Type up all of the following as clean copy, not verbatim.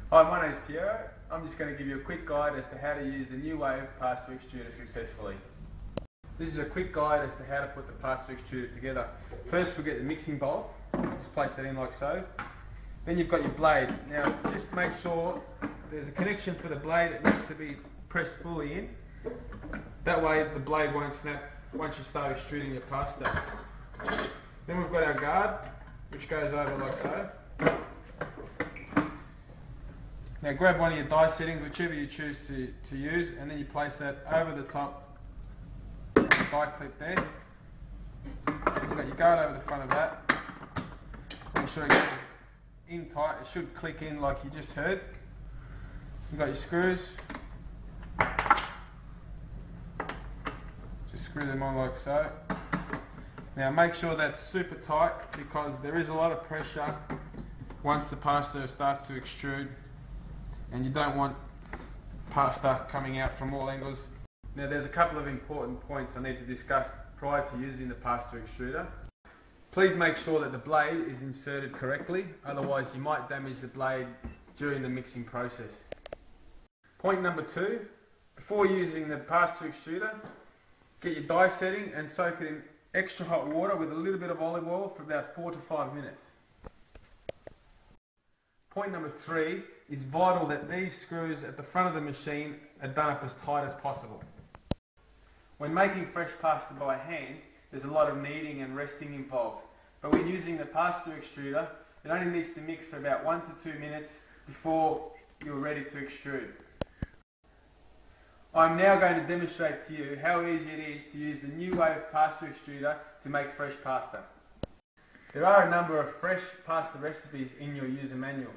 Hi, my name is Piero. I'm just going to give you a quick guide as to how to use the new wave pasta extruder successfully. This is a quick guide as to how to put the pasta extruder together. First we'll get the mixing bowl, just place that in like so. Then you've got your blade. Now just make sure there's a connection for the blade, it needs to be pressed fully in. That way the blade won't snap once you start extruding your pasta. Then we've got our guard, which goes over like so. Now grab one of your die settings, whichever you choose to use, and then you place that over the top of the die clip there. You've got your guard over the front of that. Make sure it's in tight, it should click in like you just heard. You've got your screws. Just screw them on like so. Now make sure that's super tight because there is a lot of pressure once the pasta starts to extrude, and you don't want pasta coming out from all angles. Now there's a couple of important points I need to discuss prior to using the pasta extruder. Please make sure that the blade is inserted correctly, otherwise you might damage the blade during the mixing process. Point number 2, before using the pasta extruder, get your die setting and soak it in extra hot water with a little bit of olive oil for about 4 to 5 minutes. Point number 3, is vital that these screws at the front of the machine are done up as tight as possible. When making fresh pasta by hand, there's a lot of kneading and resting involved, but when using the pasta extruder, it only needs to mix for about 1 to 2 minutes before you're ready to extrude. I'm now going to demonstrate to you how easy it is to use the new wave pasta extruder to make fresh pasta. There are a number of fresh pasta recipes in your user manual.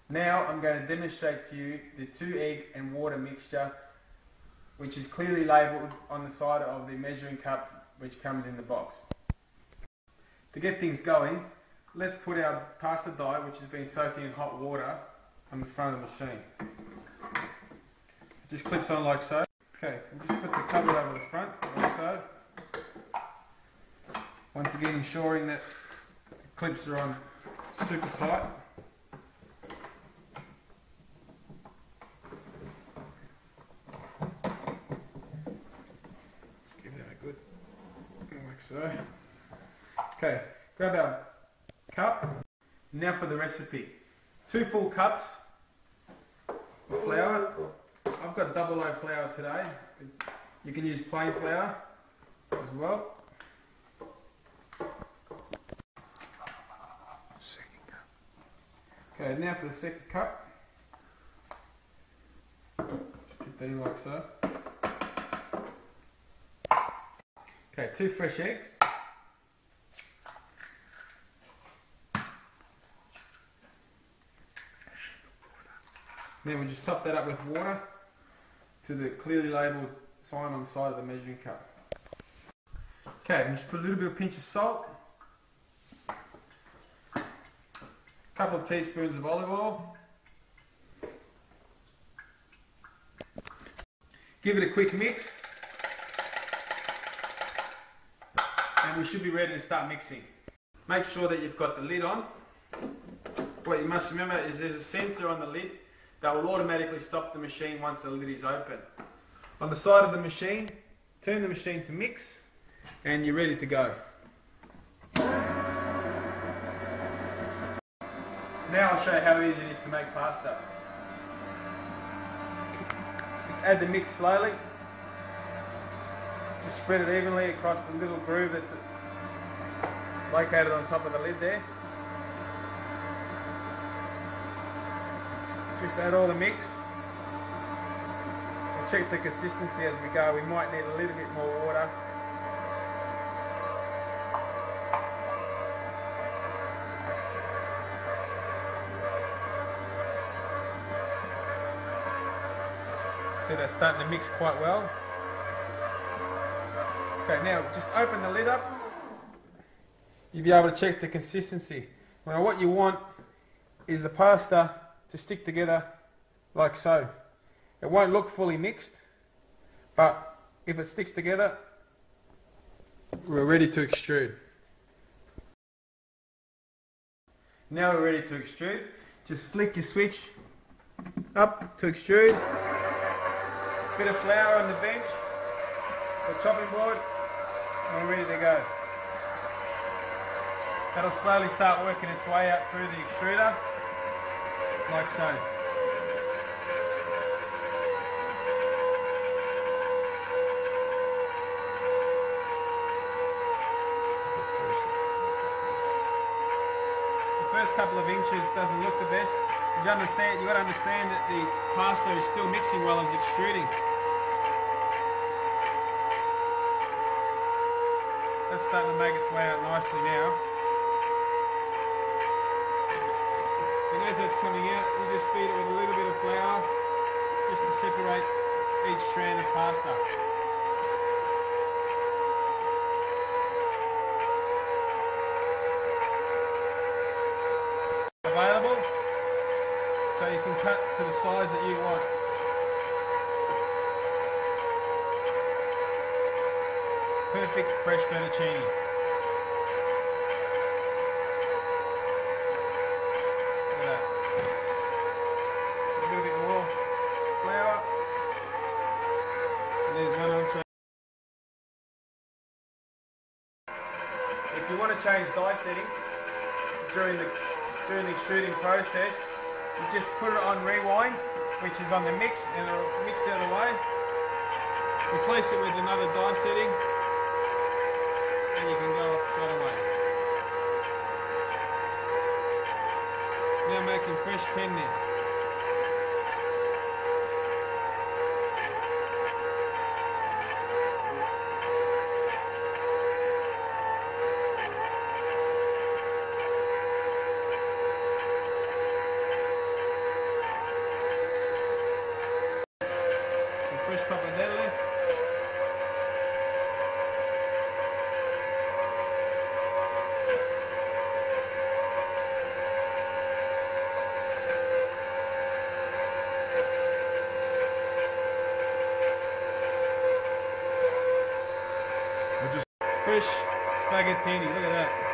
Now I'm going to demonstrate to you the 2 egg and water mixture, which is clearly labelled on the side of the measuring cup which comes in the box. To get things going, let's put our pasta die, which has been soaking in hot water, on the front of the machine. It just clips on like so. Okay, we'll just put the cover over the front like so. Once again ensuring that the clips are on super tight. So, okay, grab our cup. Now for the recipe. 2 full cups of flour. I've got double O flour today. You can use plain flour as well. Second cup. Okay, now for the second cup. Just put that in like so. Okay, 2 fresh eggs. Then we just top that up with water to the clearly labelled sign on the side of the measuring cup. Okay, and just put a little bit of pinch of salt, a couple of teaspoons of olive oil. Give it a quick mix. And we should be ready to start mixing. Make sure that you've got the lid on. What you must remember is there's a sensor on the lid that will automatically stop the machine once the lid is open. On the side of the machine, turn the machine to mix and you're ready to go. Now I'll show you how easy it is to make pasta. Just add the mix slowly. Just spread it evenly across the little groove that's located on top of the lid there. Just add all the mix. We'll check the consistency as we go. We might need a little bit more water. See, that's starting to mix quite well. Okay, now just open the lid up. You'll be able to check the consistency. Now what you want is the pasta to stick together like so. It won't look fully mixed, but if it sticks together, we're ready to extrude. Now we're ready to extrude. Just flick your switch up to extrude. Bit of flour on the bench, the chopping board, and we're ready to go. That'll slowly start working its way out through the extruder, like so. The first couple of inches doesn't look the best. You've got to understand that the pasta is still mixing while it's extruding. That's starting to make its way out nicely now. And as it's coming out, you just feed it with a little bit of flour just to separate each strand of pasta. Available, so you can cut to the size that you want. Perfect fresh fettuccine. Look at that. A little bit more flour. And there's one entree. If you want to change die settings during the extruding process, you just put it on rewind, which is on the mix, and it'll mix it away. Replace it with another die setting, and you can go straight away. Now making fresh penne. Fresh pappardelle. Fresh spaghettini, look at that.